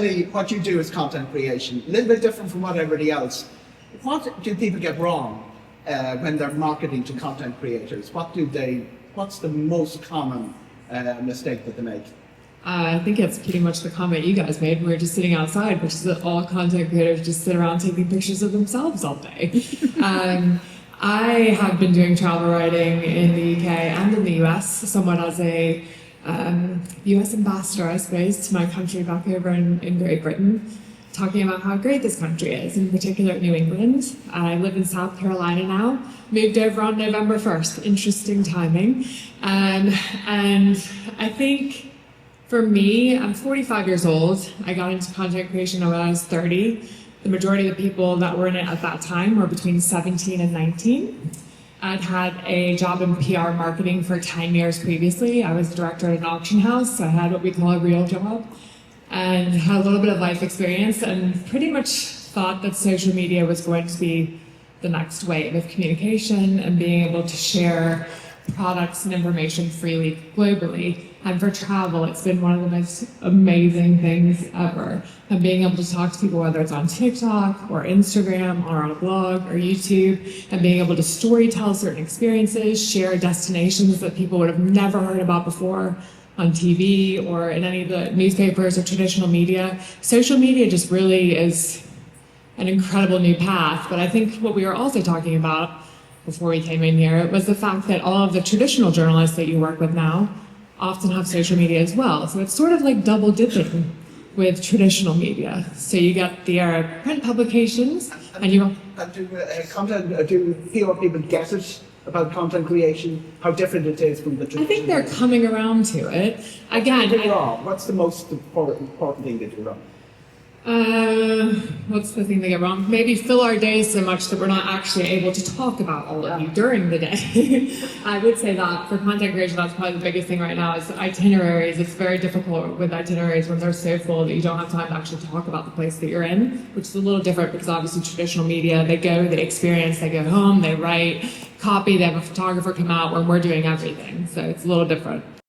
tell me what you do as content creation, a little bit different from what everybody else. What do people get wrong when they're marketing to content creators? What's the most common mistake that they make? I think it's pretty much the comment you guys made. We were just sitting outside, which is that all content creators just sit around taking pictures of themselves all day. I have been doing travel writing in the UK and in the US, somewhat as a US ambassador, I suppose, to my country back over in Great Britain, talking about how great this country is, in particular New England. I live in South Carolina now, moved over on November 1st, interesting timing. And I think for me, I'm 45 years old. I got into content creation when I was 30. The majority of the people that were in it at that time were between 17 and 19. I'd had a job in PR marketing for 10 years previously. I was a director at an auction house, so I had what we call a real job, and had a little bit of life experience, and pretty much thought that social media was going to be the next wave of communication and being able to share products and information freely globally. And for travel, it's been one of the most amazing things ever. And being able to talk to people, whether it's on TikTok or Instagram or on a blog or YouTube, and being able to storytell certain experiences, share destinations that people would have never heard about before on TV or in any of the newspapers or traditional media. Social media just really is an incredible new path. But I think what we were also talking about before we came in here was the fact that all of the traditional journalists that you work with now often have social media as well. So it's sort of like double dipping with traditional media. So you get the print publications and you... Do fewer people get it about content creation, how different it is from the traditional? I think they're coming around to it. Again, what's the most important thing they do wrong? What's the thing they get wrong? Maybe fill our days so much that we're not actually able to talk about all of you during the day. I would say that for content creation, that's probably the biggest thing right now is itineraries. It's very difficult with itineraries when they're so full that you don't have time to actually talk about the place that you're in, which is a little different because obviously traditional media, they go, they experience, they go home, they write, copy, they have a photographer come out when we're doing everything. So it's a little different.